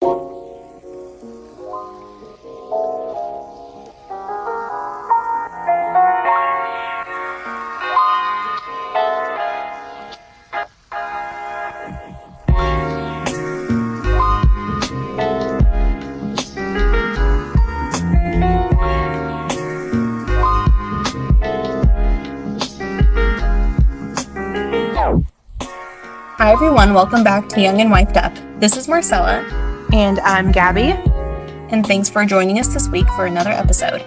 Hi everyone, welcome back to Young and Wiped Up. This is Marcella. And I'm Gabby. And thanks for joining us this week for another episode.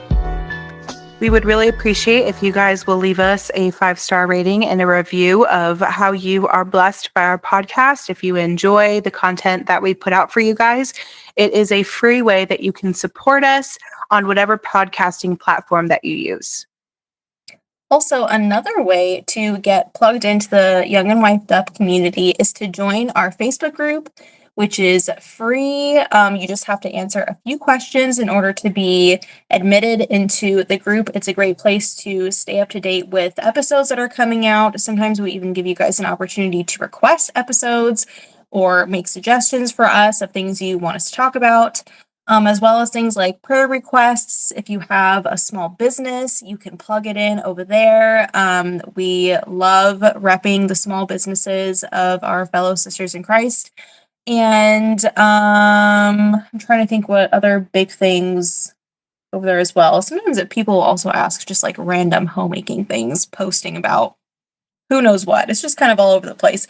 We would really appreciate if you guys will leave us a 5-star rating and a review of how you are blessed by our podcast. If you enjoy the content that we put out for you guys, it is a free way that you can support us on whatever podcasting platform that you use. Also, another way to get plugged into the Young and Wiped Up community is to join our Facebook group, which is free. You just have to answer a few questions in order to be admitted into the group. It's a great place to stay up to date with episodes that are coming out. Sometimes we even give you guys an opportunity to request episodes or make suggestions for us of things you want us to talk about. As well as things like prayer requests. If you have a small business, you can plug it in over there. We love repping the small businesses of our fellow sisters in Christ. And I'm trying to think what other big things over there as well. Sometimes people also ask just like random homemaking things, posting about who knows what. It's just kind of all over the place.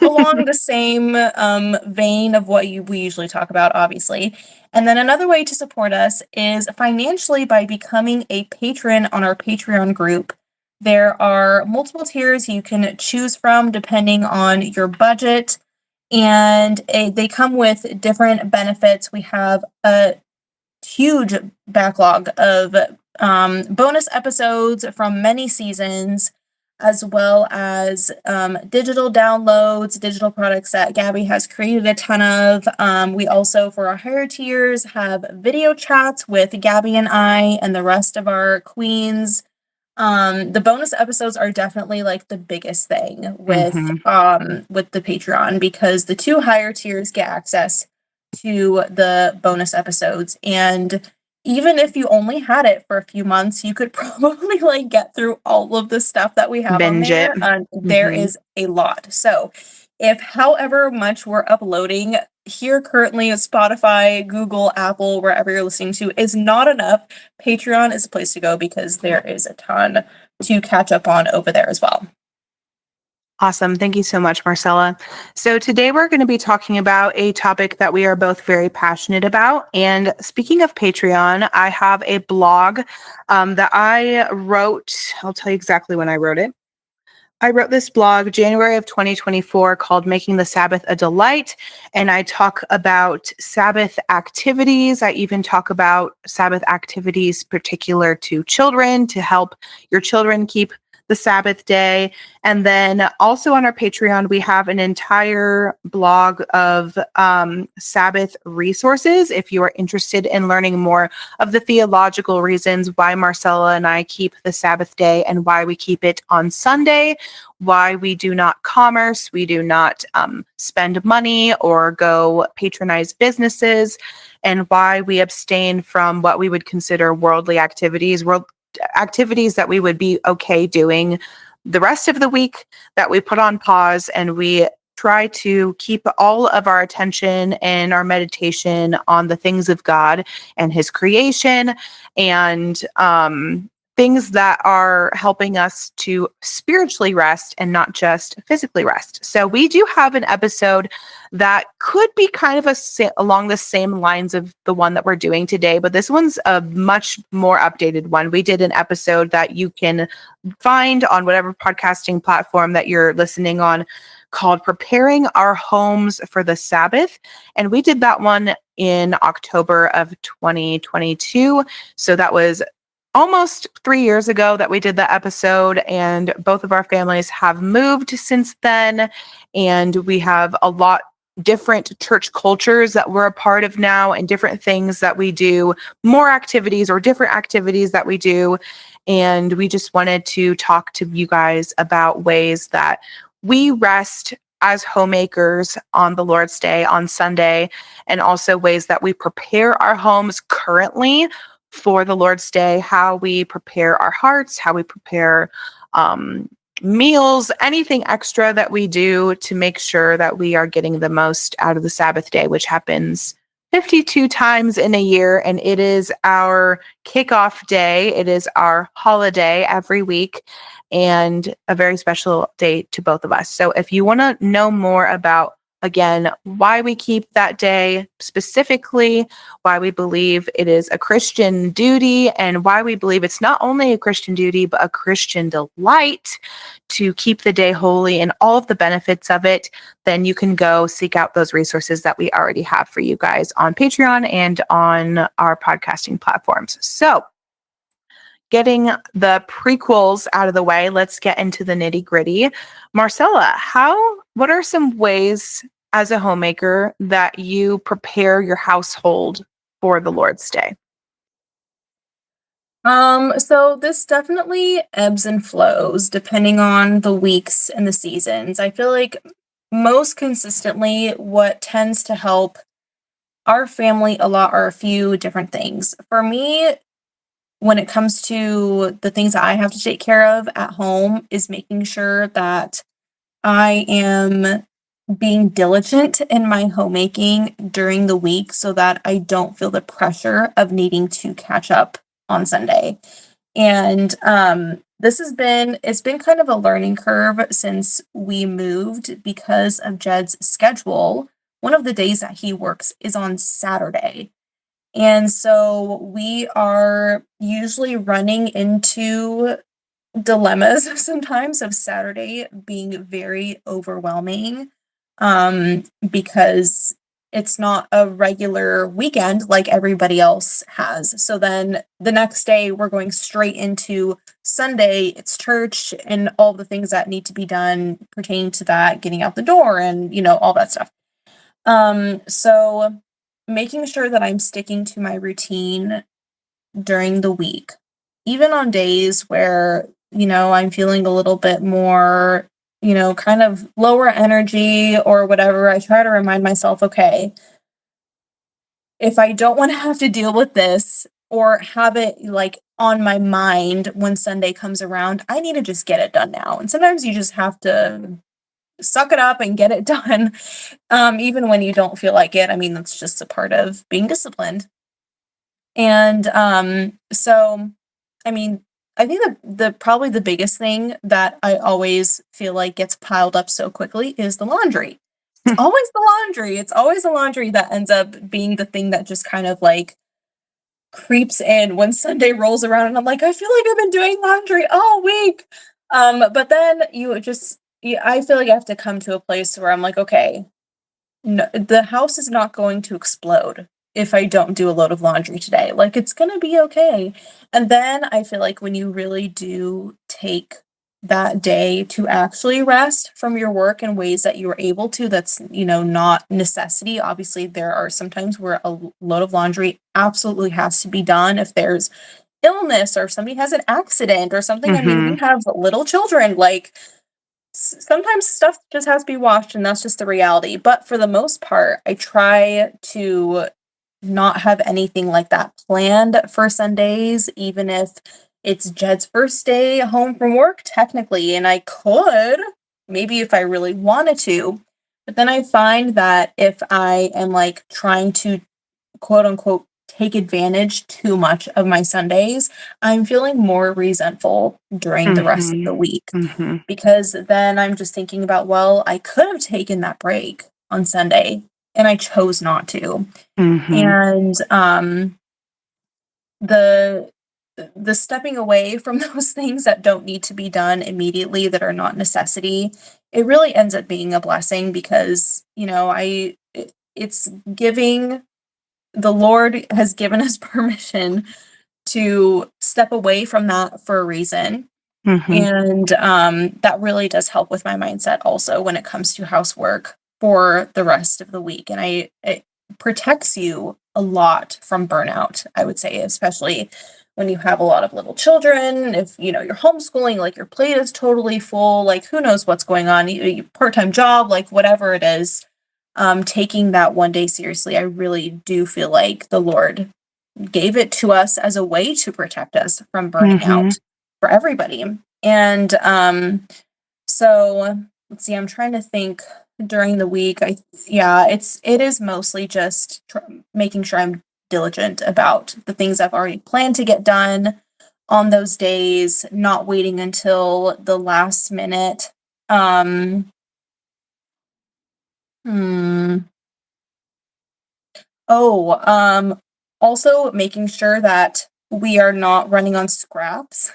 Along the same vein of what we usually talk about, obviously. And then another way to support us is financially by becoming a patron on our Patreon group. There are multiple tiers you can choose from depending on your budget, and they come with different benefits. We have a huge backlog of bonus episodes from many seasons, as well as digital downloads, digital products that Gabby has created a ton of. We also, for our higher tiers, have video chats with Gabby and I and the rest of our queens. The bonus episodes are definitely like the biggest thing with the Patreon, because the 2 higher tiers get access to the bonus episodes, and even if you only had it for a few months, you could probably like get through all of the stuff that we have on there. There is a lot. So if however much we're uploading here currently, Spotify, Google, Apple, wherever you're listening to, is not enough, Patreon is a place to go because there is a ton to catch up on over there as well. Awesome. Thank you so much, Marcella. So today we're going to be talking about a topic that we are both very passionate about. And speaking of Patreon, I have a blog that I wrote. I'll tell you exactly when I wrote it. I wrote this blog January of 2024 called Making the Sabbath a Delight. And I talk about Sabbath activities. I even talk about Sabbath activities particular to children to help your children keep the Sabbath day. And then also on our Patreon, we have an entire blog of Sabbath resources. If you are interested in learning more of the theological reasons why Marcella and I keep the Sabbath day and why we keep it on Sunday, why we do not commerce, we do not spend money or go patronize businesses, and why we abstain from what we would consider worldly activities that we would be okay doing the rest of the week, that we put on pause, and we try to keep all of our attention and our meditation on the things of God and His creation, and things that are helping us to spiritually rest and not just physically rest. So we do have an episode that could be kind of along the same lines of the one that we're doing today, but this one's a much more updated one. We did an episode that you can find on whatever podcasting platform that you're listening on called Preparing Our Homes for the Sabbath. And we did that one in October of 2022. So that was almost 3 years ago that we did the episode, and both of our families have moved since then. And we have a lot different church cultures that we're a part of now, and different things that we do, more activities or different activities that we do. And we just wanted to talk to you guys about ways that we rest as homemakers on the Lord's Day, on Sunday, and also ways that we prepare our homes currently for the Lord's Day, how we prepare our hearts, how we prepare um, meals, anything extra that we do to make sure that we are getting the most out of the Sabbath day, which happens 52 times in a year. And it is our kickoff day. It is our holiday every week and a very special day to both of us. So if you want to know more about, again, why we keep that day specifically, why we believe it is a Christian duty, and why we believe it's not only a Christian duty, but a Christian delight to keep the day holy and all of the benefits of it, then you can go seek out those resources that we already have for you guys on Patreon and on our podcasting platforms. So, getting the prequels out of the way, let's get into the nitty gritty. Marcella, what are some ways as a homemaker that you prepare your household for the Lord's Day? So this definitely ebbs and flows depending on the weeks and the seasons. I feel like most consistently, what tends to help our family a lot are a few different things. For me, when it comes to the things that I have to take care of at home, is making sure that I am being diligent in my homemaking during the week so that I don't feel the pressure of needing to catch up on Sunday. And it's been kind of a learning curve since we moved because of Jed's schedule. One of the days that he works is on Saturday. And so we are usually running into dilemmas sometimes of Saturday being very overwhelming, because it's not a regular weekend like everybody else has. So then the next day we're going straight into Sunday, it's church and all the things that need to be done pertaining to that, getting out the door and, all that stuff. So making sure that I'm sticking to my routine during the week, even on days where, I'm feeling a little bit more, kind of lower energy or whatever, I try to remind myself, okay, if I don't want to have to deal with this or have it like on my mind when Sunday comes around, I need to just get it done now. And sometimes you just have to suck it up and get it done, even when you don't feel like it. I mean, that's just a part of being disciplined. And so, I mean, I think the probably the biggest thing that I always feel like gets piled up so quickly is the laundry. It's always the laundry. It's always the laundry that ends up being the thing that just kind of like creeps in when Sunday rolls around and I'm like, I feel like I've been doing laundry all week. But then I feel like I have to come to a place where I'm like, okay, no, the house is not going to explode if I don't do a load of laundry today. Like, it's gonna be okay. And then I feel like when you really do take that day to actually rest from your work in ways that you are able to, that's, not necessity. Obviously, there are some times where a load of laundry absolutely has to be done if there's illness or if somebody has an accident or something. I mean, we Mm-hmm. have little children, like, sometimes stuff just has to be washed and that's just the reality. But for the most part, I try to not have anything like that planned for Sundays, even if it's Jed's first day home from work, technically. And I could, maybe if I really wanted to. But then I find that if I am like trying to quote unquote take advantage too much of my Sundays, I'm feeling more resentful during the rest of Mm-hmm. the week Mm-hmm. because then I'm just thinking about, well, I could have taken that break on Sunday and I chose not to. Mm-hmm. And the the stepping away from those things that don't need to be done immediately, that are not necessity, it really ends up being a blessing because, it's giving the Lord has given us permission to step away from that for a reason. Mm-hmm. And that really does help with my mindset also when it comes to housework for the rest of the week. And it protects you a lot from burnout, I would say, especially when you have a lot of little children, if you're homeschooling, like your plate is totally full, like who knows what's going on, part-time job, like whatever it is, taking that one day seriously, I really do feel like the Lord gave it to us as a way to protect us from burning Mhm. out for everybody. And so let's see, I'm trying to think during the week. Yeah, it is mostly just making sure I'm diligent about the things I've already planned to get done on those days, not waiting until the last minute. Um, hmm. Oh, also making sure that we are not running on scraps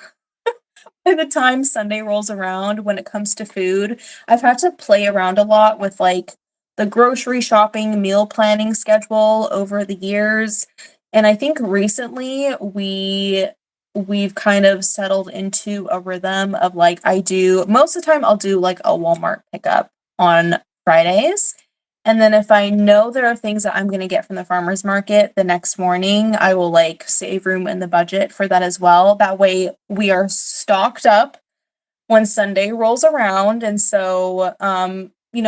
by the time Sunday rolls around when it comes to food. I've had to play around a lot with like the grocery shopping, meal planning schedule over the years. And I think recently we've kind of settled into a rhythm of like I do most of the time I'll do like a Walmart pickup on Fridays. And then if I know there are things that I'm going to get from the farmer's market the next morning, I will like save room in the budget for that as well. That way we are stocked up when Sunday rolls around. And so,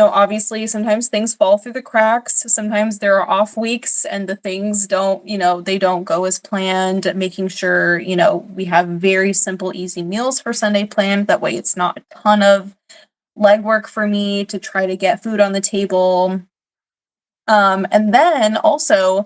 obviously sometimes things fall through the cracks. Sometimes there are off weeks and the things don't, they don't go as planned, making sure, we have very simple, easy meals for Sunday planned. That way it's not a ton of legwork for me to try to get food on the table. And then also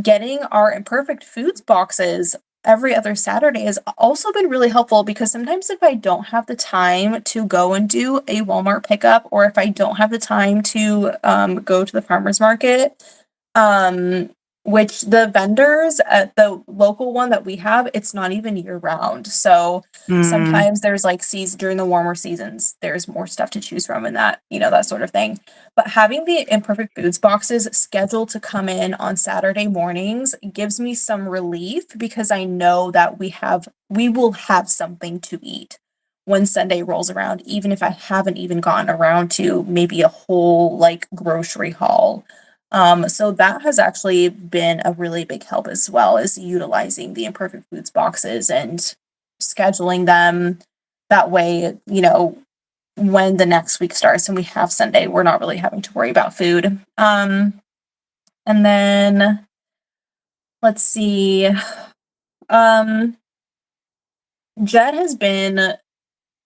getting our imperfect foods boxes every other Saturday has also been really helpful because sometimes if I don't have the time to go and do a Walmart pickup, or if I don't have the time to go to the farmer's market, um, which the vendors at the local one that we have, it's not even year round. So Mm. sometimes there's like season during the warmer seasons, there's more stuff to choose from and that, that sort of thing. But having the imperfect foods boxes scheduled to come in on Saturday mornings gives me some relief because I know that we will have something to eat when Sunday rolls around, even if I haven't even gotten around to maybe a whole like grocery haul. So that has actually been a really big help as well as utilizing the imperfect foods boxes and scheduling them that way, when the next week starts and we have Sunday, we're not really having to worry about food. And then let's see. Um, Jed has been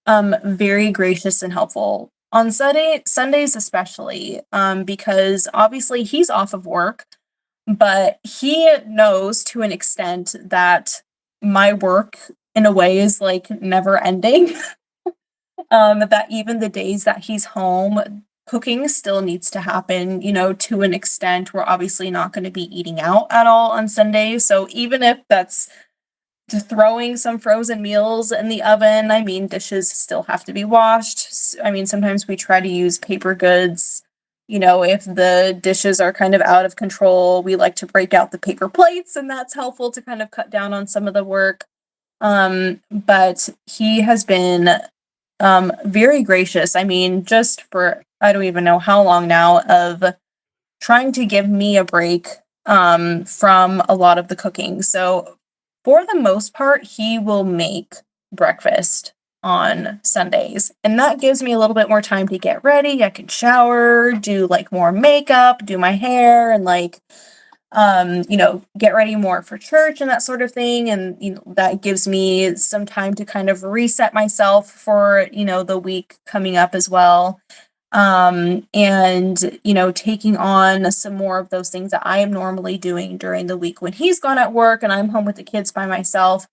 very gracious and helpful on Sundays especially, because obviously he's off of work, but he knows to an extent that my work in a way is like never ending. That even the days that he's home, cooking still needs to happen, to an extent. We're obviously not going to be eating out at all on Sundays. So even if that's throwing some frozen meals in the oven, I mean, dishes still have to be washed. I mean, sometimes we try to use paper goods. If the dishes are kind of out of control, we like to break out the paper plates, and that's helpful to kind of cut down on some of the work. But he has been very gracious. I mean, just for I don't even know how long now of trying to give me a break from a lot of the cooking. So for the most part, he will make breakfast on Sundays. And that gives me a little bit more time to get ready. I can shower, do like more makeup, do my hair, and like get ready more for church and that sort of thing. And, that gives me some time to kind of reset myself for, the week coming up as well. And, taking on some more of those things that I am normally doing during the week when he's gone at work and I'm home with the kids by myself.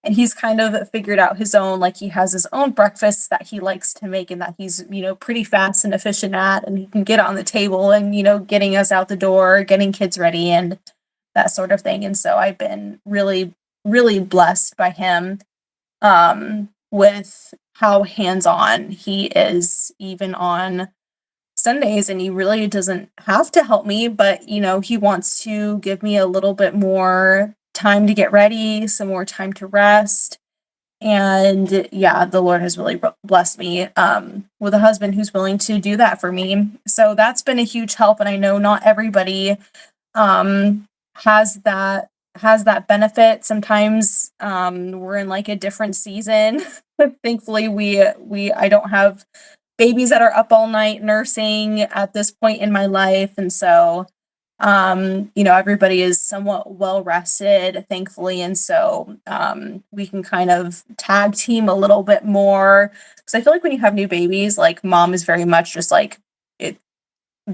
And he's kind of figured out his own, like he has his own breakfasts that he likes to make and that he's, pretty fast and efficient at, and he can get on the table and, getting us out the door, getting kids ready and that sort of thing. And so I've been really, really blessed by him, with how hands-on he is even on Sundays, and he really doesn't have to help me, but he wants to give me a little bit more time to get ready, some more time to rest. And yeah, the Lord has really blessed me with a husband who's willing to do that for me. So that's been a huge help. And I know not everybody um, has that has that benefit. Sometimes, we're in, like, a different season. Thankfully, I don't have babies that are up all night nursing at this point in my life, and so, everybody is somewhat well rested, thankfully, and so, we can kind of tag team a little bit more. Because I feel like when you have new babies, like, mom is very much just like it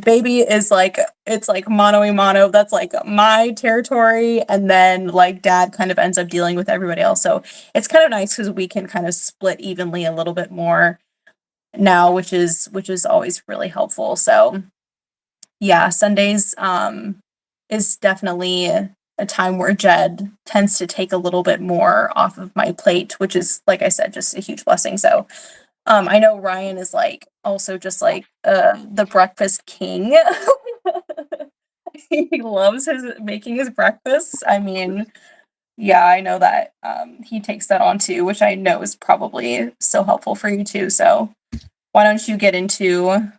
baby is like it's like mano a mano, that's like my territory, and then, like, dad kind of ends up dealing with everybody else, so it's kind of nice because we can kind of split evenly a little bit more now, which is always really helpful. So yeah, Sundays, is definitely a time where Jed tends to take a little bit more off of my plate, which is, like I said, just a huge blessing. So, I know Ryan is, like, also just, like, the breakfast king. He loves his making his breakfast. I mean, yeah, I know that, he takes that on too, which I know is probably so helpful for you too. So, why don't you get into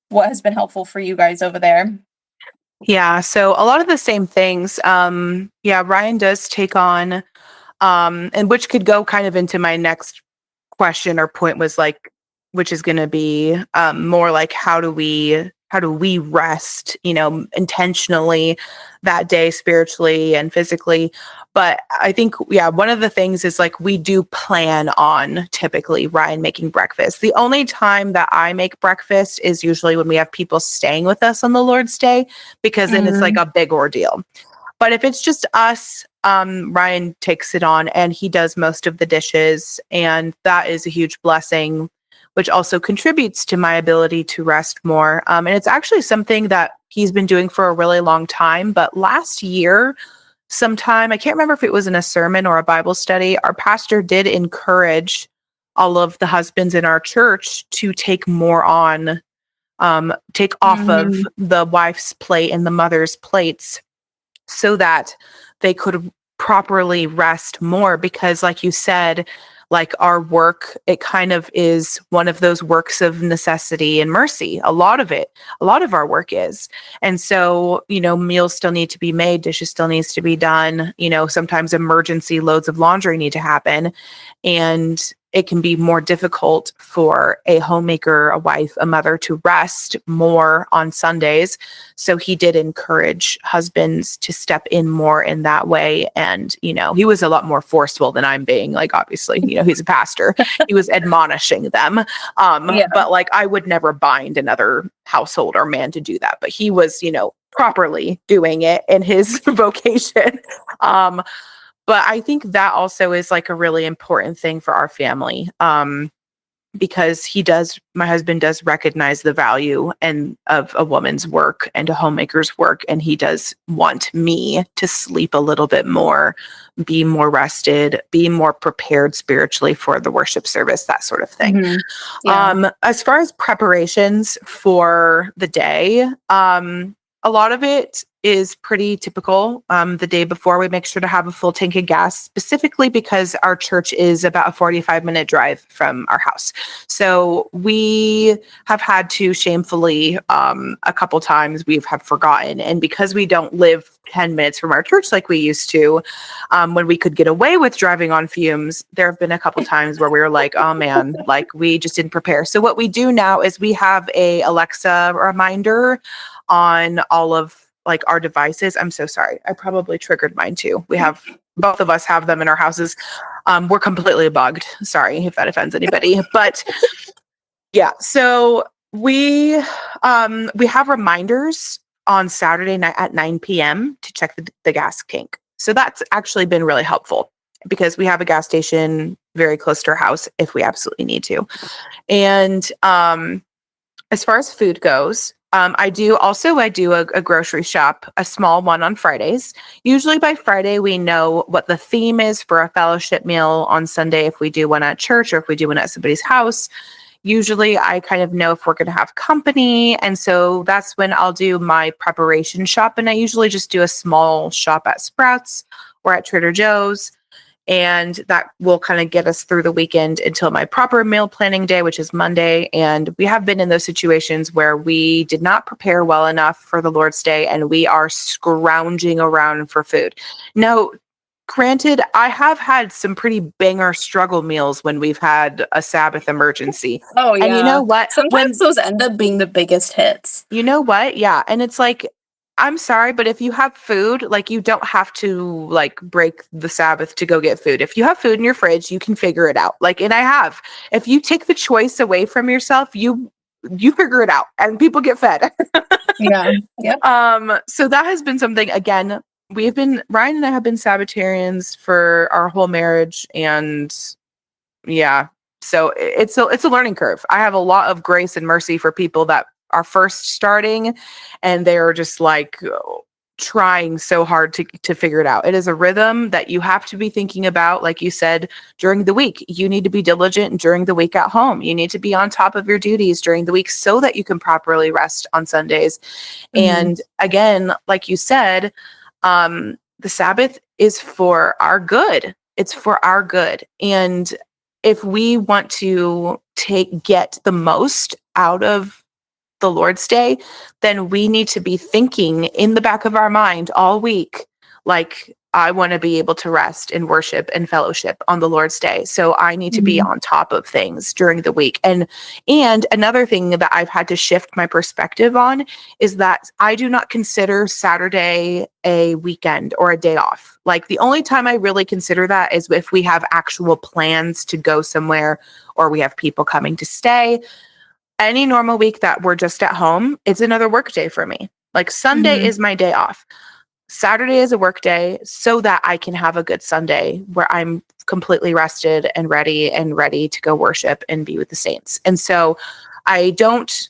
what has been helpful for you guys over there? Yeah, so a lot of the same things. Yeah, Ryan does take on, and which could go kind of into my next question or point was like, which is going to be more like how do we rest, intentionally that day spiritually and physically. But I think, yeah, one of the things is like we do plan on typically Ryan making breakfast. The only time that I make breakfast is usually when we have people staying with us on the Lord's Day, because then it's like Mm, a big ordeal. But if it's just us, Ryan takes it on and he does most of the dishes. And that is a huge blessing, which also contributes to my ability to rest more. And it's actually something that he's been doing for a really long time. But last year, sometime, I can't remember if it was in a sermon or a Bible study, our pastor did encourage all of the husbands in our church to take more on, take off of mhm, the wife's plate and the mother's plates so that they could properly rest more, because like you said, like our work, it kind of is one of those works of necessity and mercy. A lot of our work is. And so, meals still need to be made, dishes still needs to be done, sometimes emergency loads of laundry need to happen. And it can be more difficult for a homemaker, a wife, a mother to rest more on Sundays. So he did encourage husbands to step in more in that way. And, he was a lot more forceful than I'm being. Like, obviously, he's a pastor. He was admonishing them. yeah, But like, I would never bind another household or man to do that. But he was, properly doing it in his vocation. Um, but I think that also is like a really important thing for our family. Because my husband does recognize the value and of a woman's work and a homemaker's work. And he does want me to sleep a little bit more, be more rested, be more prepared spiritually for the worship service, that sort of thing. mhm, yeah, As far as preparations for the day, a lot of it is pretty typical. The day before, we make sure to have a full tank of gas, specifically because our church is about a 45-minute drive from our house. So we have had to shamefully, a couple times have forgotten. And because we don't live 10 minutes from our church like we used to, when we could get away with driving on fumes, there have been a couple times where we were like, oh man, like we just didn't prepare. So what we do now is we have a Alexa reminder on all of like our devices. I'm so sorry. I probably triggered mine too. Both of us have them in our houses. We're completely bugged. Sorry if that offends anybody, but yeah. So we have reminders on Saturday night at 9 p.m. to check the gas tank. So that's actually been really helpful because we have a gas station very close to our house if we absolutely need to. And as far as food goes, I do a grocery shop, a small one on Fridays. Usually by Friday, we know what the theme is for a fellowship meal on Sunday, if we do one at church or if we do one at somebody's house. Usually I kind of know if we're going to have company. And so that's when I'll do my preparation shop. And I usually just do a small shop at Sprouts or at Trader Joe's. And that will kind of get us through the weekend until my proper meal planning day, which is Monday. And we have been in those situations where we did not prepare well enough for the Lord's Day and we are scrounging around for food. Now, granted, I have had some pretty banger struggle meals when we've had a Sabbath emergency. Oh, And you yeah. know what? Sometimes those end up being the biggest hits. You know what? Yeah. And it's like, I'm sorry, but if you have food, like you don't have to like break the Sabbath to go get food. If you have food in your fridge, you can figure it out. Like, and I have. If you take the choice away from yourself, you figure it out and people get fed. Yeah. Yep. So that has been something again, Ryan and I have been Sabbatarians for our whole marriage, and yeah. So it's a learning curve. I have a lot of grace and mercy for people that are first starting and they're just like trying so hard to figure it out. It is a rhythm that you have to be thinking about, like you said, during the week. You need to be diligent during the week at home. You need to be on top of your duties during the week so that you can properly rest on Sundays. Mhm. And again, like you said, the Sabbath is for our good. It's for our good. And if we want to get the most out of the Lord's Day, then we need to be thinking in the back of our mind all week, like, I want to be able to rest and worship and fellowship on the Lord's Day. So I need to be Mhm. on top of things during the week. And another thing that I've had to shift my perspective on is that I do not consider Saturday a weekend or a day off. Like the only time I really consider that is if we have actual plans to go somewhere or we have people coming to stay. Any normal week that we're just at home, it's another work day for me. Like Sunday Mhm. is my day off. Saturday is a work day so that I can have a good Sunday where I'm completely rested and ready to go worship and be with the saints. And so I don't,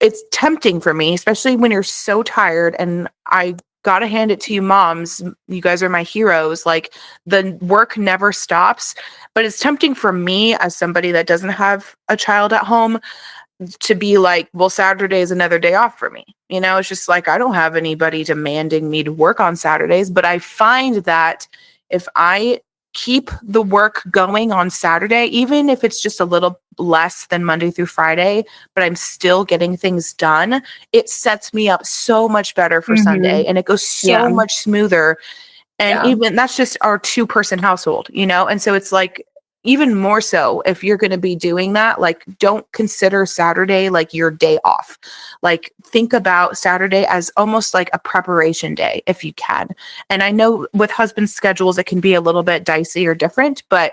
it's tempting for me, especially when you're so tired. And I got to hand it to you, moms. You guys are my heroes. Like the work never stops. But it's tempting for me as somebody that doesn't have a child at home to be like, well, Saturday is another day off for me. You know, it's just like I don't have anybody demanding me to work on Saturdays, but I find that if I keep the work going on Saturday, even if it's just a little less than Monday through Friday, but I'm still getting things done, it sets me up so much better for Sunday Mhm. and it goes Yeah. so much smoother. And Yeah. even that's just our 2-person household, you know? And so it's like, even more so, if you're going to be doing that, like, don't consider Saturday like your day off. Like, think about Saturday as almost like a preparation day if you can. And I know with husband schedules, it can be a little bit dicey or different, but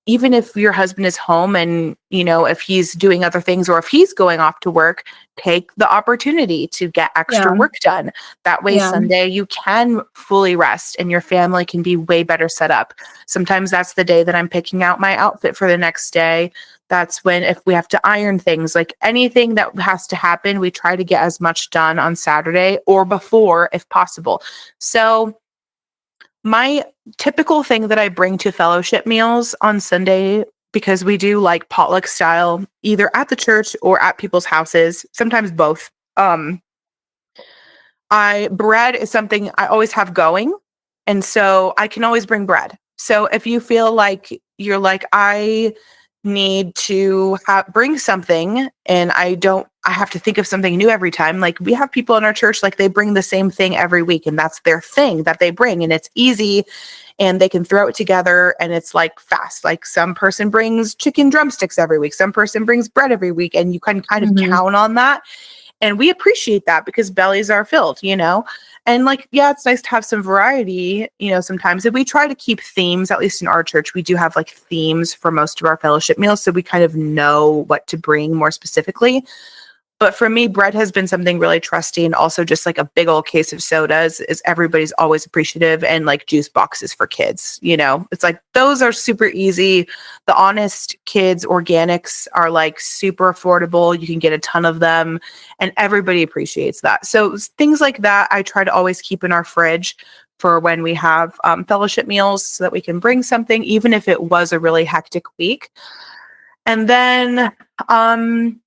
even if your husband is home and, you know, if he's doing other things or if he's going off to work, take the opportunity to get extra Yeah. work done. That way, Yeah. Sunday, you can fully rest and your family can be way better set up. Sometimes that's the day that I'm picking out my outfit for the next day. That's when, if we have to iron things, like anything that has to happen, we try to get as much done on Saturday or before if possible. So, my typical thing that I bring to fellowship meals on Sunday, because we do like potluck style, either at the church or at people's houses, sometimes both. Um, I bread is something I always have going, and so I can always bring bread. So if you feel like you're like, I need to bring something and I have to think of something new every time. Like we have people in our church, like they bring the same thing every week and that's their thing that they bring and it's easy and they can throw it together and it's like fast. Like some person brings chicken drumsticks every week. Some person brings bread every week and you can kind of Mhm. count on that. And we appreciate that because bellies are filled, you know? And like, yeah, it's nice to have some variety, you know, sometimes. And we try to keep themes, at least in our church, we do have like themes for most of our fellowship meals. So we kind of know what to bring more specifically. But for me, bread has been something really trusty, and also just like a big old case of sodas is everybody's always appreciative, and like juice boxes for kids. You know, it's like those are super easy. The Honest Kids organics are like super affordable. You can get a ton of them, and everybody appreciates that. So things like that, I try to always keep in our fridge for when we have fellowship meals, so that we can bring something, even if it was a really hectic week. And then um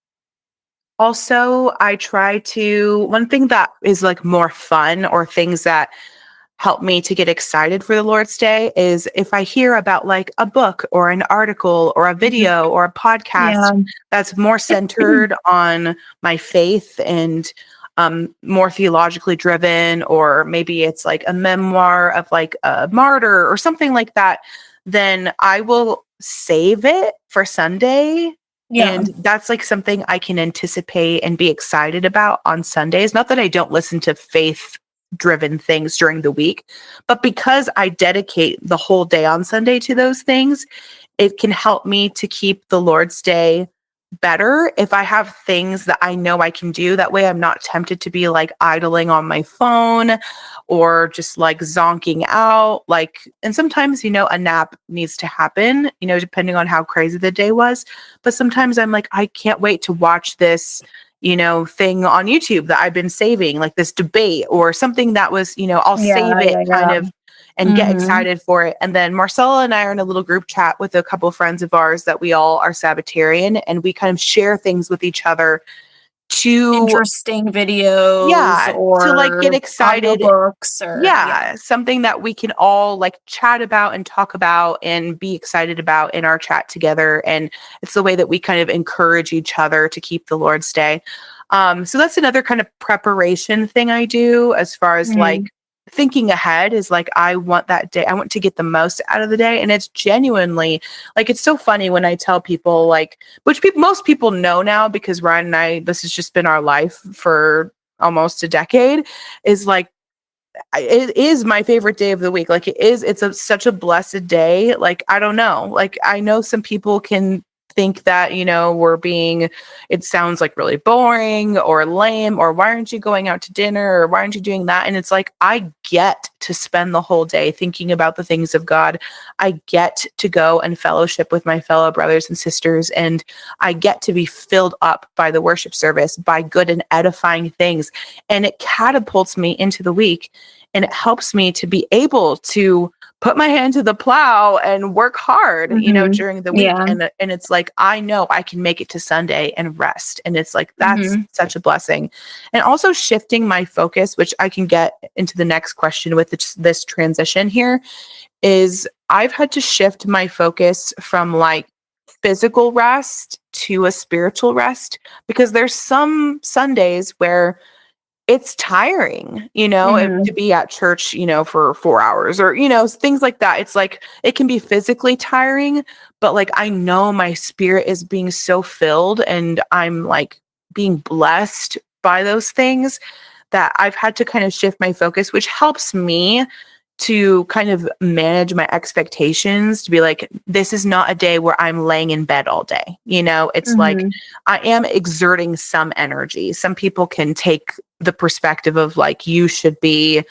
also, I try to, one thing that is like more fun or things that help me to get excited for the Lord's Day is if I hear about like a book or an article or a Mhm. video or a podcast Yeah. that's more centered on my faith and more theologically driven, or maybe it's like a memoir of like a martyr or something like that, then I will save it for Sunday. Yeah. And that's like something I can anticipate and be excited about on Sundays. Not that I don't listen to faith driven things during the week, but because I dedicate the whole day on Sunday to those things, it can help me to keep the Lord's Day better if I have things that I know I can do. That way I'm not tempted to be like idling on my phone or just like zonking out. Like, and sometimes, a nap needs to happen, depending on how crazy the day was. But sometimes I'm like, I can't wait to watch this thing on YouTube that I've been saving, like this debate or something that was, I'll Yeah, save it yeah, kind yeah. of and get Mhm. excited for it. And then Marcella and I are in a little group chat with a couple of friends of ours that we all are Sabbatarian, and we kind of share things with each other to, Interesting videos yeah, to like get or excited. audiobooks or yeah. Yeah, something that we can all like chat about and talk about and be excited about in our chat together. And it's the way that we kind of encourage each other to keep the Lord's Day. So that's another kind of preparation thing I do as far as Mhm. like thinking ahead is like, I want that day, I want to get the most out of the day. And it's genuinely like, it's so funny when I tell people, like, which people, most people know now because Ryan and I, this has just been our life for almost a decade, is like, it is my favorite day of the week. Like it's such a blessed day. Like, I don't know. Like, I know some people can think that, it sounds like really boring or lame, or why aren't you going out to dinner? Or why aren't you doing that? And it's like, I get to spend the whole day thinking about the things of God. I get to go and fellowship with my fellow brothers and sisters. And I get to be filled up by the worship service, by good and edifying things. And it catapults me into the week, and it helps me to be able to put my hand to the plow and work hard, Mhm. during the week. Yeah. And it's like, I know I can make it to Sunday and rest. And it's like, that's Mhm. such a blessing. And also shifting my focus, which I can get into the next question with this transition here, is I've had to shift my focus from like physical rest to a spiritual rest, because there's some Sundays where it's tiring, to Mhm. be at church, for 4 hours, or, things like that. It's like, it can be physically tiring, but like, I know my spirit is being so filled and I'm like being blessed by those things that I've had to kind of shift my focus, which helps me to kind of manage my expectations, to be like, this is not a day where I'm laying in bed all day. It's like Mhm. I am exerting some energy. Some people can take the perspective of like, you should be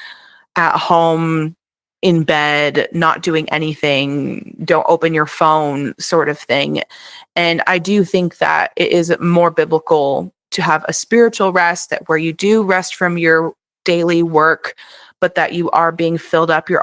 at home in bed, not doing anything, don't open your phone, sort of thing. And I do think that it is more biblical to have a spiritual rest, that where you do rest from your daily work, but that you are being filled up, you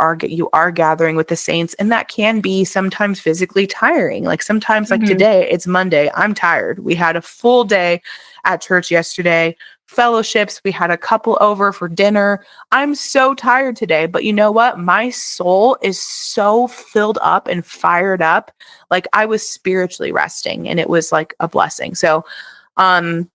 are gathering with the saints, and that can be sometimes physically tiring. Like sometimes, like Mhm. today, it's Monday, I'm tired. We had a full day at church yesterday, fellowships, we had a couple over for dinner. I'm so tired today, but you know what? My soul is so filled up and fired up. Like I was spiritually resting, and it was like a blessing. So, um,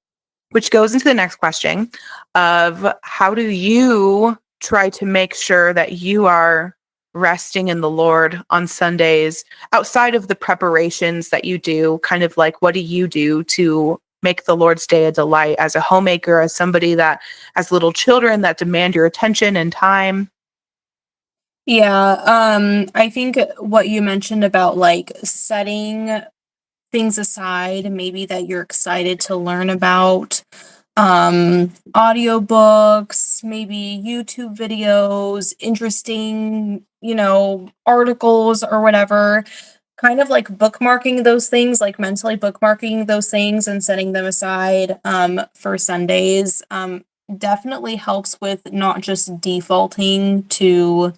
which goes into the next question of, how do you try to make sure that you are resting in the Lord on Sundays outside of the preparations that you do? Kind of like, what do you do to make the Lord's Day a delight as a homemaker, as somebody that has little children that demand your attention and time? Yeah, I think what you mentioned about like setting things aside, maybe that you're excited to learn about, audiobooks, maybe YouTube videos, interesting, articles or whatever, kind of like bookmarking those things, like mentally bookmarking those things and setting them aside for Sundays definitely helps with not just defaulting to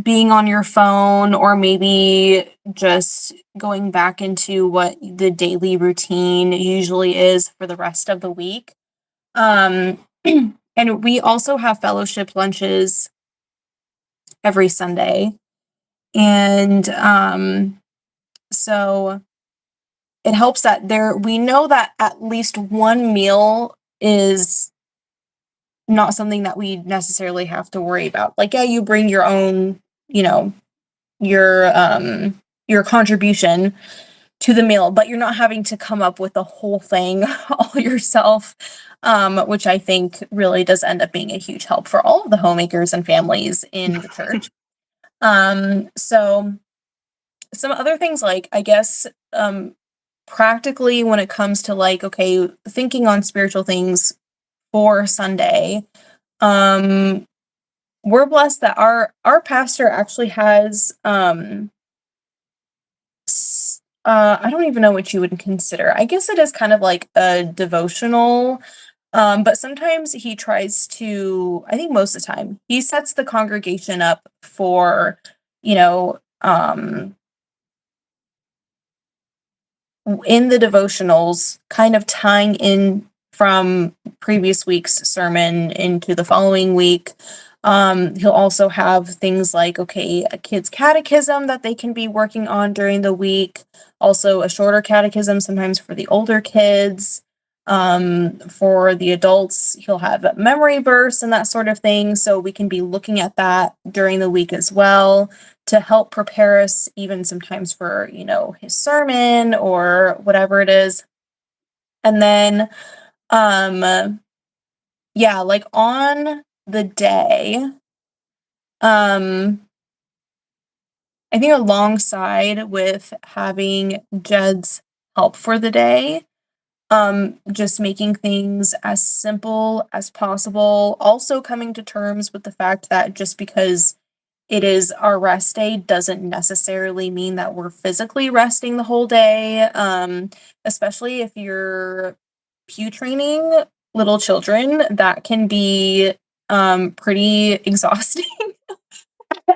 being on your phone or maybe just going back into what the daily routine usually is for the rest of the week. Um, and we also have fellowship lunches every Sunday. And so it helps that we know that at least one meal is not something that we necessarily have to worry about. Like, yeah, you bring your own, you know, your contribution to the meal, but you're not having to come up with the whole thing all yourself, which I think really does end up being a huge help for all of the homemakers and families in the church. So some other things, like, I guess, practically when it comes to, like, okay, thinking on spiritual things for Sunday, um, we're blessed that our pastor actually has, I don't even know what you would consider. I guess it is kind of like a devotional, but sometimes he tries to, I think most of the time, he sets the congregation up for, you know, in the devotionals, kind of tying in from previous week's sermon into the following week. He'll also have things like, okay, a kid's catechism that they can be working on during the week, also a shorter catechism sometimes for the older kids. For the adults, he'll have a memory verse and that sort of thing. So we can be looking at that during the week as well to help prepare us even sometimes for, his sermon or whatever it is. And then, yeah, like on the day, I think alongside with having Jed's help for the day, just making things as simple as possible, also coming to terms with the fact that just because it is our rest day doesn't necessarily mean that we're physically resting the whole day, especially if you're pew training little children. That can be pretty exhausting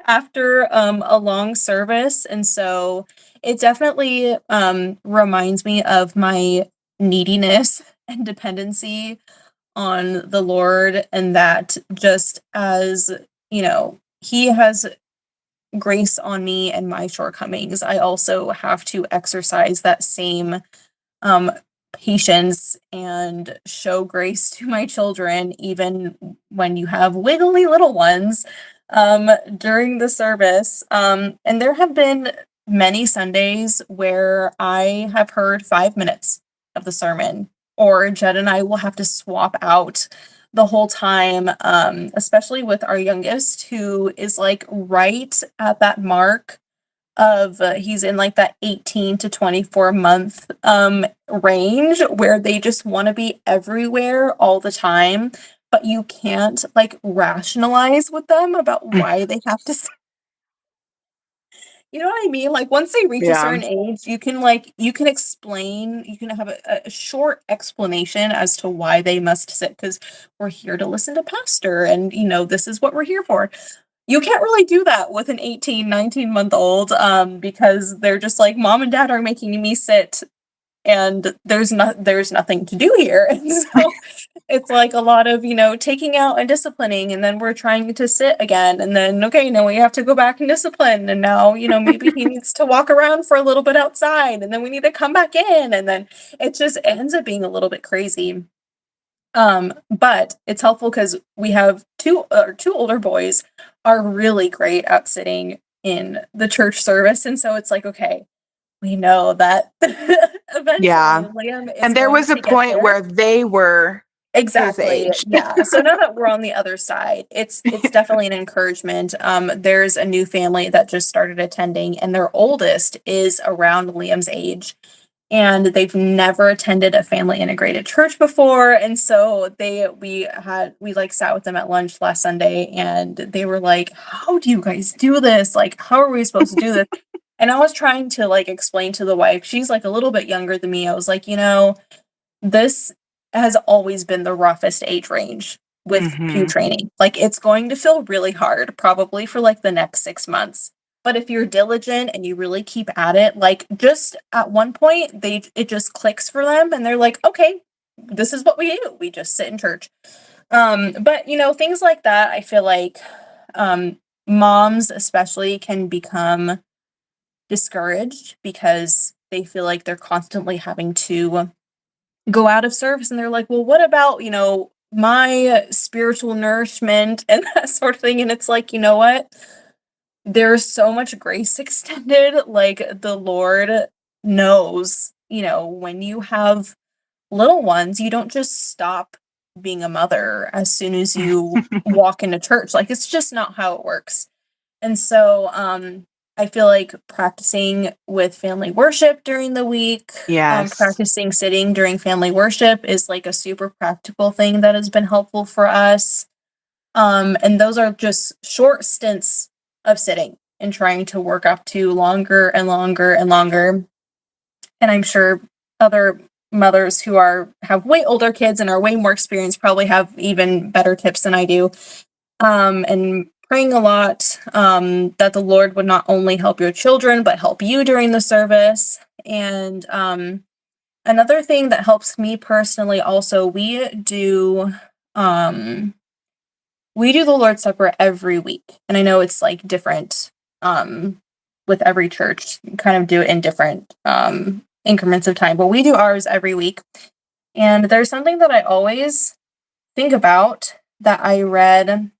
after a long service. And so it definitely reminds me of my neediness and dependency on the Lord, and that just as, He has grace on me and my shortcomings, I also have to exercise that same um, patience and show grace to my children, even when you have wiggly little ones during the service. And there have been many Sundays where I have heard 5 minutes of the sermon, or Jed and I will have to swap out the whole time, especially with our youngest, who is like right at that mark of he's in like that 18 to 24 month range where they just want to be everywhere all the time, but you can't like rationalize with them about why they have to you know what I mean? Like, once they reach a Yeah. certain age, you can have a short explanation as to why they must sit, because we're here to listen to pastor, and this is what we're here for. You can't really do that with an 18, 19-month old, because they're just like, mom and dad are making me sit, and there's nothing to do here. And so it's like a lot of, taking out and disciplining, and then we're trying to sit again, and then, okay, now we have to go back and discipline, and now, maybe he needs to walk around for a little bit outside, and then we need to come back in, and then it ends up being a little bit crazy. But it's helpful because we have two older boys are really great at sitting in the church service, and so it's like, okay, we know that eventually Yeah. Liam is And there going was a to get point there. where they were his Exactly. age. Yeah. So now that we're on the other side, it's definitely an encouragement. There's a new family that just started attending, and their oldest is around Liam's age, and they've never attended a family integrated church before. And so we like sat with them at lunch last Sunday, and they were like, "How do you guys do this? Like, how are we supposed to do this?" And I was trying to like explain to the wife, she's like a little bit younger than me. I was like, this has always been the roughest age range with pew Hmm. training. Like, it's going to feel really hard probably for like the next 6 months. But if you're diligent and you really keep at it, like, just at one point it just clicks for them, and they're like, okay, this is what we do. We just sit in church. But things like that, I feel like um moms especially can become discouraged because they feel like they're constantly having to go out of service, and they're like, well, what about, my spiritual nourishment and that sort of thing? And it's like, you know what? There's so much grace extended. Like, the Lord knows, when you have little ones, you don't just stop being a mother as soon as you walk into church. Like, it's just not how it works. And so, I feel like practicing with family worship during the week, Yes. practicing sitting during family worship is like a super practical thing that has been helpful for us. And those are just short stints of sitting and trying to work up to longer and longer and longer. And I'm sure other mothers who have way older kids and are way more experienced probably have even better tips than I do. And praying a lot, that the Lord would not only help your children, but help you during the service. And another thing that helps me personally also, um, we do the Lord's Supper every week. And I know it's like different with every church, you kind of do it in different increments of time, but we do ours every week. And there's something that I always think about that I read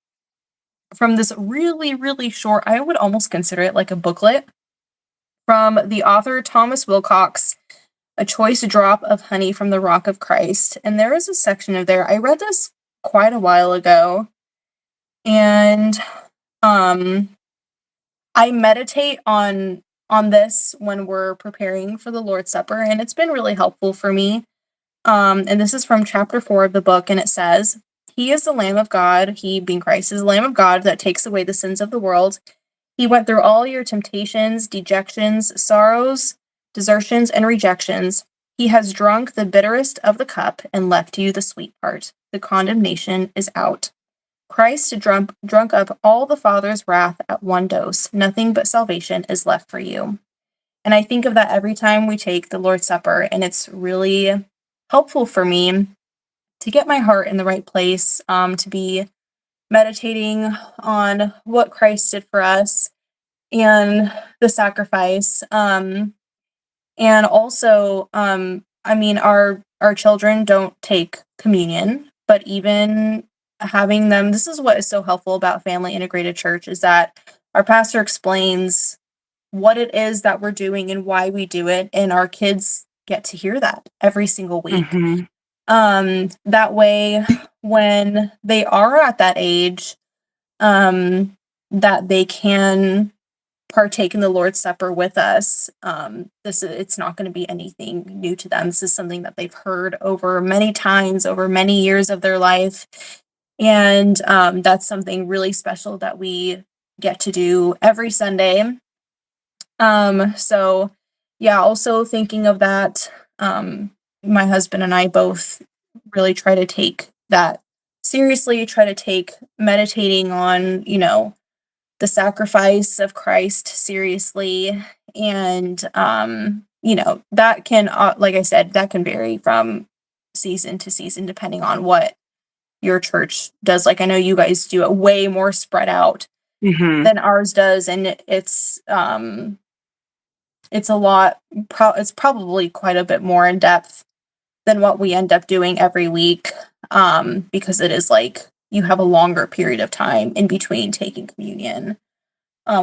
from this really, really short, I would almost consider it like a booklet from the author Thomas Wilcox, A Choice Drop of Honey from the Rock of Christ. And there is a section of there. I read this quite a while ago, and I meditate on this when we're preparing for the Lord's Supper, and it's been really helpful for me. And this is from chapter 4 of the book, and it says, He is the Lamb of God, he being Christ, is the Lamb of God that takes away the sins of the world. He went through all your temptations, dejections, sorrows, desertions, and rejections. He has drunk the bitterest of the cup and left you the sweet part. The condemnation is out. Christ drunk up all the Father's wrath at one dose. Nothing but salvation is left for you. And I think of that every time we take the Lord's Supper, and it's really helpful for me to get my heart in the right place, to be meditating on what Christ did for us and the sacrifice. And also, I mean, our children don't take communion, but even having them, this is what is so helpful about Family Integrated Church, is that our pastor explains what it is that we're doing and why we do it, and our kids get to hear that every single week. Mhm. That way, when they are at that age, that they can partake in the Lord's Supper with us. It's not going to be anything new to them. This is something that they've heard over many times, over many years of their life. And that's something really special that we get to do every Sunday. So yeah, also thinking of that, my husband and I both really try to take that seriously, try to take meditating on, the sacrifice of Christ seriously. And, that can, like I said, that can vary from season to season, depending on what your church does. Like, I know you guys do it way more spread out Mhm. than ours does. And it's a lot, it's probably quite a bit more in depth than what we end up doing every week, because it is like you have a longer period of time in between taking communion,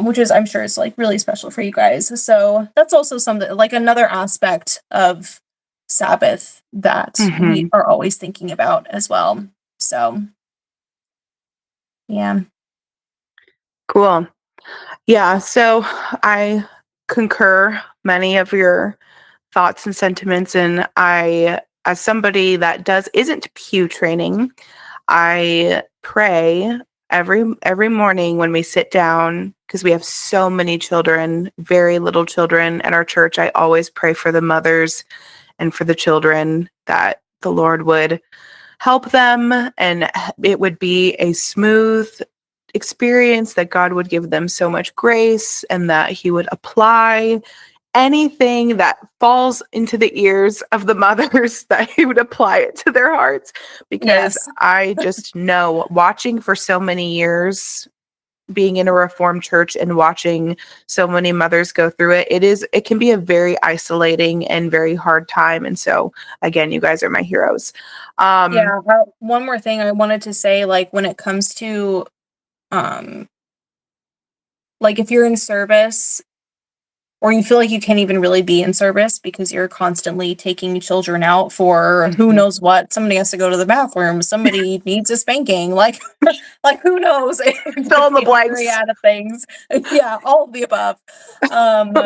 which is, I'm sure, is like really special for you guys. So that's also something, like another aspect of Sabbath that we Mhm. are always thinking about as well. So yeah. Cool. Yeah, so I concur many of your thoughts and sentiments, and I, as somebody that does isn't pew training, I pray every morning when we sit down, because we have so many children, very little children at our church. I always pray for the mothers and for the children, that the Lord would help them and it would be a smooth experience, that God would give them so much grace and that he would apply anything that falls into the ears of the mothers, that he would apply it to their hearts. Because Yes. I just know, watching for so many years, being in a Reformed church and watching so many mothers go through it, it can be a very isolating and very hard time. And so again, you guys are my heroes. Yeah, one more thing I wanted to say, like, when it comes to, um, like, if you're in service or you feel like you can't even really be in service because you're constantly taking children out for who Mhm. knows what. Somebody has to go to the bathroom, somebody needs a spanking, like like who knows Fill if in the we hurry blanks. out of things. Yeah, all of the above. Um,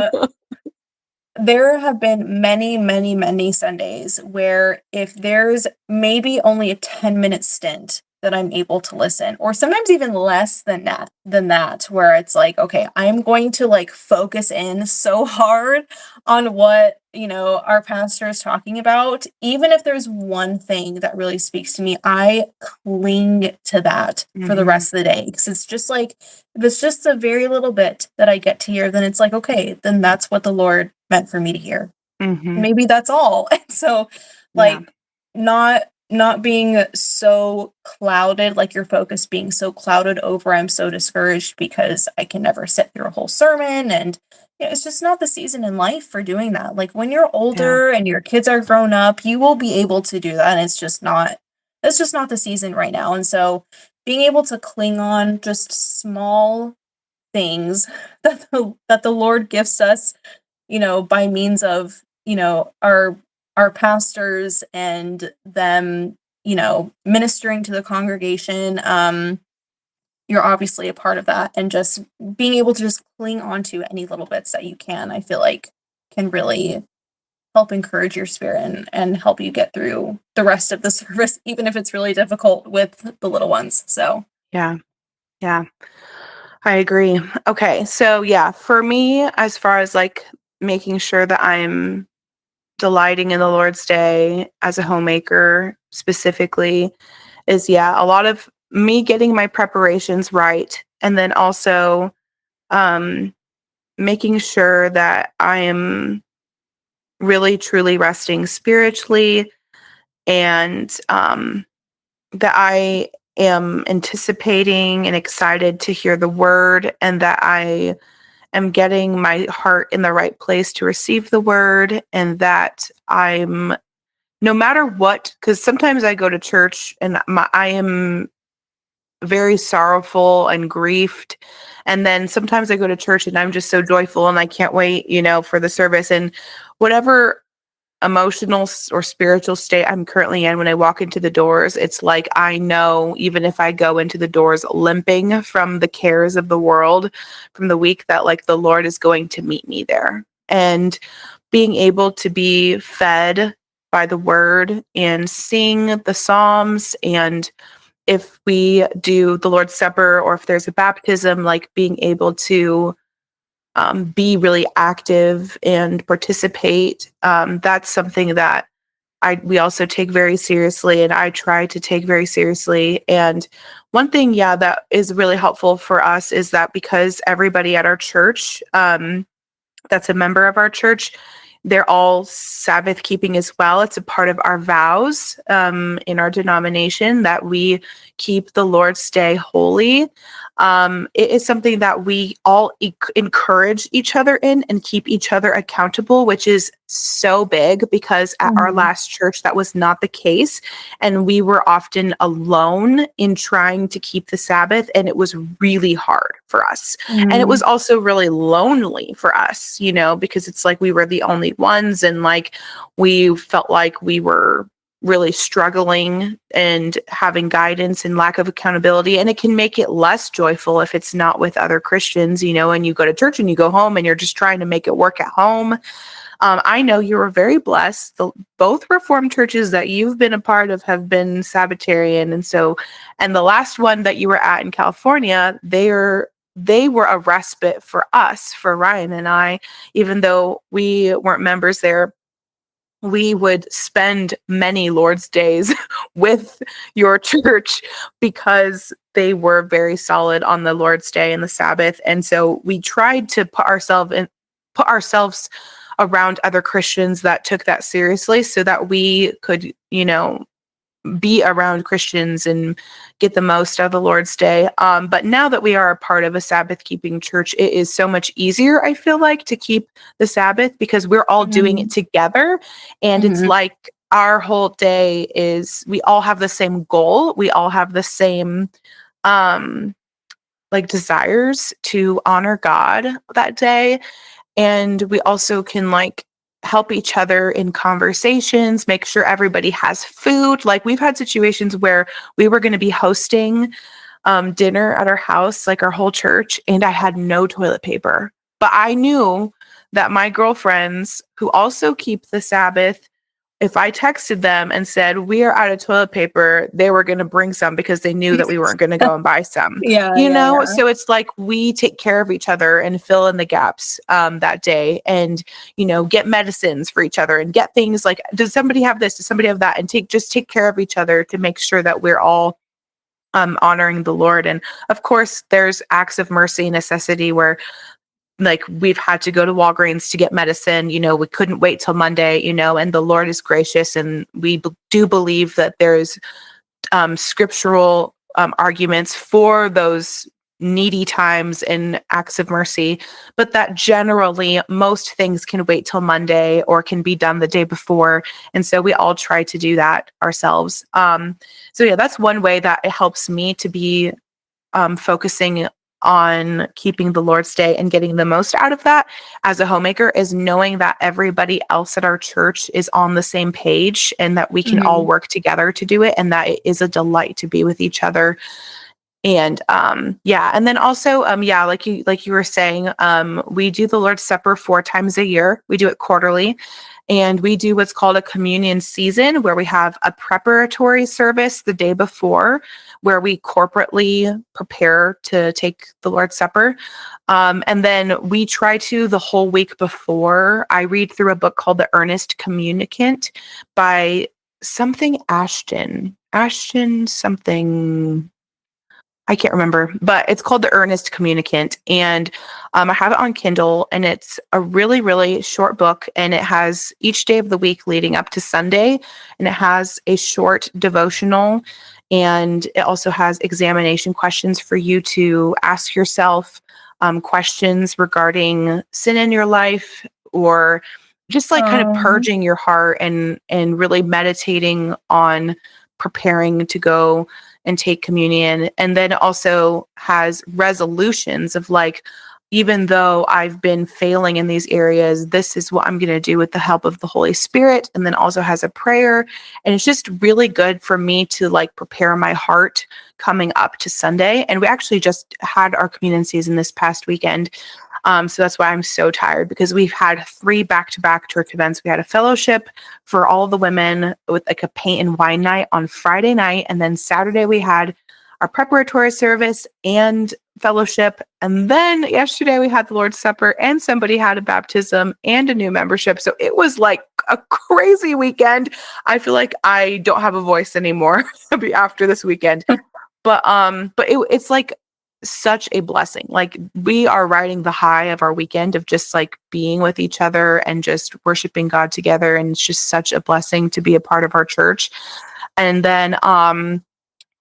there have been many, many, many Sundays where if there's maybe only a 10-minute stint that I'm able to listen, or sometimes even less than that, where it's like, okay, I'm going to like focus in so hard on what, our pastor is talking about. Even if there's one thing that really speaks to me, I cling to that for the Mhm. rest of the day. Because it's just like, if it's just a very little bit that I get to hear, then it's like, okay, then that's what the Lord meant for me to hear. Mhm. Maybe that's all. And so, Yeah. like, not being so clouded, like your focus being so clouded over, I'm so discouraged because I can never sit through a whole sermon. And it's just not the season in life for doing that. Like when you're Yeah. older and your kids are grown up, you will be able to do that. And it's just not the season right now. And so being able to cling on just small things that the Lord gifts us, by means of, our pastors and them, ministering to the congregation. You're obviously a part of that, and just being able to just cling on to any little bits that you can, I feel like can really help encourage your spirit and help you get through the rest of the service, even if it's really difficult with the little ones. So Yeah. Yeah. I agree. Okay. So yeah, for me, as far as like making sure that I'm delighting in the Lord's day as a homemaker specifically is, yeah, a lot of me getting my preparations right. And then also um, making sure that I am really truly resting spiritually, and that I am anticipating and excited to hear the word, and that I am getting my heart in the right place to receive the word, and that I'm, no matter what, because sometimes I go to church and I am very sorrowful and grieved. And then sometimes I go to church and I'm just so joyful and I can't wait, for the service. And whatever emotional or spiritual state I'm currently in when I walk into the doors, it's like I know, even if I go into the doors limping from the cares of the world, from the week, that like the Lord is going to meet me there. And being able to be fed by the word and sing the Psalms, and if we do the Lord's Supper or if there's a baptism, like being able to be really active and participate. That's something that we also take very seriously, and I try to take very seriously. And one thing, yeah, that is really helpful for us is that because everybody at our church, that's a member of our church, they're all Sabbath keeping as well. It's a part of our vows in our denomination that we keep the Lord's Day holy. It is something that we all encourage each other in and keep each other accountable, which is so big because at our mhm. last church, that was not the case. And we were often alone in trying to keep the Sabbath, and it was really hard for us. And it was Mhm. also really lonely for us, because it's like we were the only ones, and like we felt like we were really struggling and having guidance and lack of accountability. And it can make it less joyful if it's not with other Christians, and you go to church and you go home and you're just trying to make it work at home. I know you were very blessed. Both Reformed churches that you've been a part of have been Sabbatarian. And the last one that you were at in California, they were a respite for us, for Ryan and I. Even though we weren't members there, we would spend many Lord's days with your church because they were very solid on the Lord's Day and the Sabbath. And so we tried to put ourselves around other Christians that took that seriously, so that we could, be around Christians and get the most out of the Lord's Day. But now that we are a part of a Sabbath keeping church, it is so much easier, I feel like, to keep the Sabbath because we're all doing it Mhm. together. And it's Mhm. like our whole day is we all have the same goal. We all have the same um like desires to honor God that day. And we also can like help each other in conversations, make sure everybody has food. Like we've had situations where we were going to be hosting dinner at our house, like our whole church, and I had no toilet paper. But I knew that my girlfriends who also keep the Sabbath, if I texted them and said, we are out of toilet paper, they were going to bring some because they knew that we weren't going to go and buy some, Yeah, you yeah, know? yeah. So it's like we take care of each other and fill in the gaps that day and, you know, get medicines for each other and get things like, does somebody have this? Does somebody have that? And just take care of each other to make sure that we're all honoring the Lord. And of course, there's acts of mercy and necessity where like we've had to go to Walgreens to get medicine. You know, we couldn't wait till Monday, you know, and the Lord is gracious. And we do believe that there's scriptural arguments for those needy times and acts of mercy, but that generally most things can wait till Monday or can be done the day before. And so we all try to do that ourselves. So yeah, that's one way that it helps me to be focusing on keeping the Lord's Day and getting the most out of that as a homemaker is knowing that everybody else at our church is on the same page and that we can all Mhm. work together to do it and that it is a delight to be with each other. And yeah, and then also yeah, like you were saying, we do the Lord's Supper 4 times a year. We do it quarterly. And we do what's called a communion season where we have a preparatory service the day before where we corporately prepare to take the Lord's Supper. And then we try to the whole week before. I read through a book called The Earnest Communicant by something Ashton something. I can't remember, but it's called The Earnest Communicant. And I have it on Kindle, and it's a really, really short book. And it has each day of the week leading up to Sunday, and it has a short devotional. And it also has examination questions for you to ask yourself questions regarding sin in your life or just like kind of Um, purging your heart and really meditating on preparing to go and take communion. And then it also has resolutions of like, even though I've been failing in these areas, this is what I'm going to do with the help of the Holy Spirit. And then also has a prayer. And it's just really good for me to like prepare my heart coming up to Sunday. And we actually just had our communion season this past weekend. So that's why I'm so tired because we've had 3 back-to-back church events. We had a fellowship for all the women with like a paint and wine night on Friday night. And then Saturday we had our preparatory service and fellowship. And then yesterday we had the Lord's Supper and somebody had a baptism and a new membership. So it was like a crazy weekend. I feel like I don't have a voice anymore after this weekend. It's like such a blessing. Like we are riding the high of our weekend of just like being with each other and just worshiping God together. And it's just such a blessing to be a part of our church. And then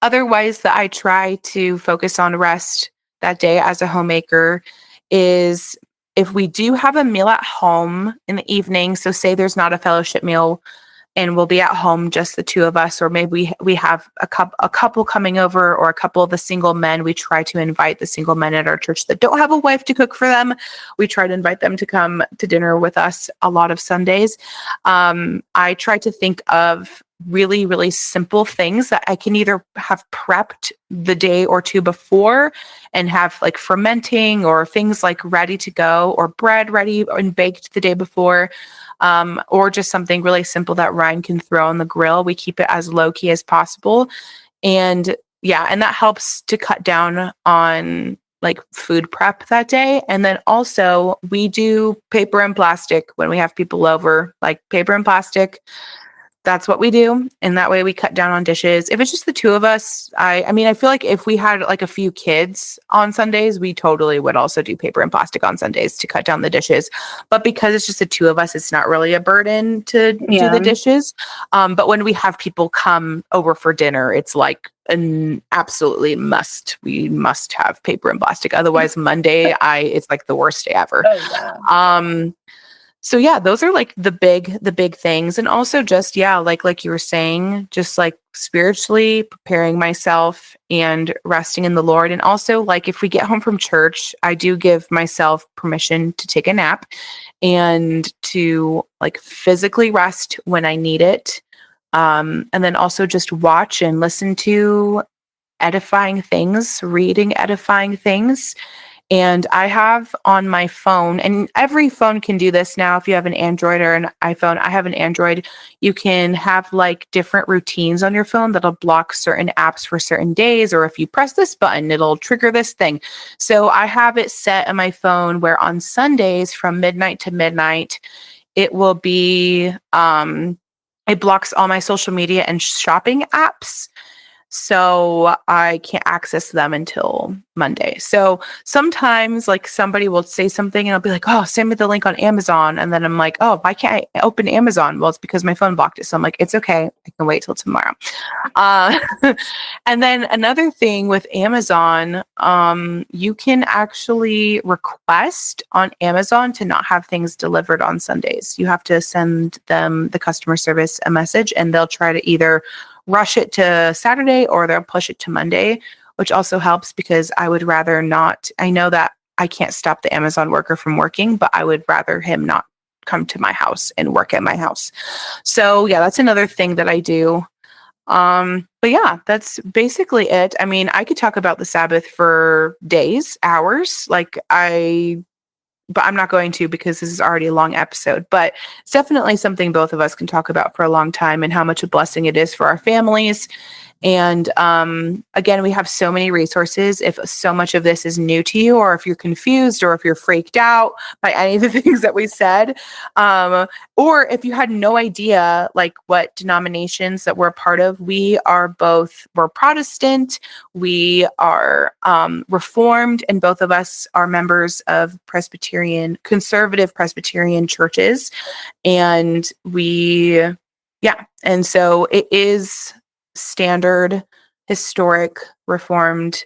other ways that I try to focus on rest that day as a homemaker is if we do have a meal at home in the evening, so say there's not a fellowship meal and we'll be at home just the 2 of us, or maybe we have a couple coming over or a couple of the single men. We try to invite the single men at our church that don't have a wife to cook for them. We try to invite them to come to dinner with us a lot of Sundays. I try to think of really, really simple things that I can either have prepped the day or 2 before and have like fermenting or things like ready to go or bread ready and baked the day before, or just something really simple that Ryan can throw on the grill. We keep it as low key as possible. And yeah, and that helps to cut down on like food prep that day. And then also we do paper and plastic when we have people over, like paper and plastic that's what we do. And that way we cut down on dishes. If it's just the two of us, I mean, I feel like if we had like a few kids on Sundays, we totally would also do paper and plastic on Sundays to cut down the dishes. But because it's just the two of us, it's not really a burden to do the dishes. But when we have people come over for dinner, it's like an absolutely must. We must have paper and plastic. Otherwise, Monday, it's like the worst day ever. Oh, yeah. So yeah, those are like the big things. And also just, yeah, like you were saying, just like spiritually preparing myself and resting in the Lord. And also like if we get home from church, I do give myself permission to take a nap and to like physically rest when I need it. And then also just watch and listen to edifying things, reading edifying things. And I have on my phone, and every phone can do this now. If you have an Android or an iPhone, I have an Android. You can have like different routines on your phone that'll block certain apps for certain days. Or if you press this button, it'll trigger this thing. So I have it set on my phone where on Sundays from midnight to midnight, it will be, it blocks all my social media and shopping apps. So I can't access them until Monday. So sometimes like somebody will say something and I'll be like, oh, send me the link on Amazon. And then I'm like, oh, why can't I open Amazon? Well, it's because my phone blocked it. So I'm like, it's okay. I can wait till tomorrow. And then another thing with Amazon, you can actually request on Amazon to not have things delivered on Sundays. You have to send them, the customer service, a message, and they'll try to either rush it to Saturday or they'll push it to Monday, which also helps because I would rather not. I know that I can't stop the Amazon worker from working, but I would rather him not come to my house and work at my house. So yeah, that's another thing that I do. But yeah, that's basically it. I mean, I could talk about the Sabbath for days, hours, but I'm not going to because this is already a long episode. But it's definitely something both of us can talk about for a long time and how much a blessing it is for our families. And again, we have so many resources. If so much of this is new to you, or if you're confused, or if you're freaked out by any of the things that we said, or if you had no idea like what denominations that we're a part of, we're Protestant, we are Reformed, and both of us are members of conservative Presbyterian churches. And and so it is standard historic Reformed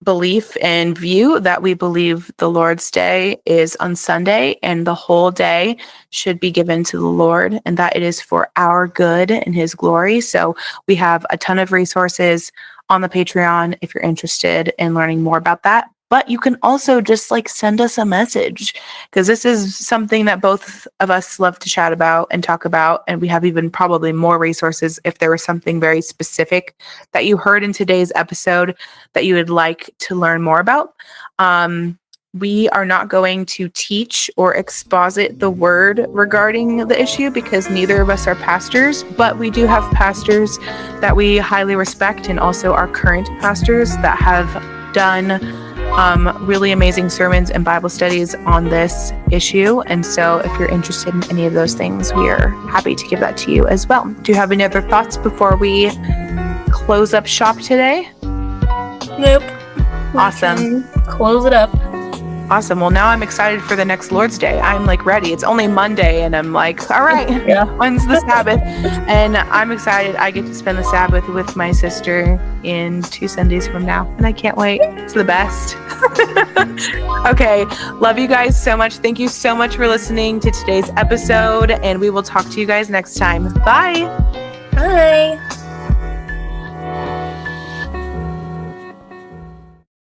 belief and view that we believe the Lord's Day is on Sunday and the whole day should be given to the Lord, and that it is for our good and his glory. So we have a ton of resources on the Patreon if you're interested in learning more about that. But you can also just like send us a message, because this is something that both of us love to chat about and talk about. And we have even probably more resources if there was something very specific that you heard in today's episode that you would like to learn more about. We are not going to teach or exposit the word regarding the issue because neither of us are pastors, but we do have pastors that we highly respect, and also our current pastors that have done really amazing sermons and Bible studies on this issue. And so if you're interested in any of those things, we are happy to give that to you as well. Do you have any other thoughts before we close up shop today? Nope. Awesome. Close it up. Awesome. Well, now I'm excited for the next Lord's Day. I'm like ready. It's only Monday and I'm like, all right, when's the Sabbath? And I'm excited. I get to spend the Sabbath with my sister in 2 Sundays from now. And I can't wait. It's the best. Okay. Love you guys so much. Thank you so much for listening to today's episode. And we will talk to you guys next time. Bye. Bye.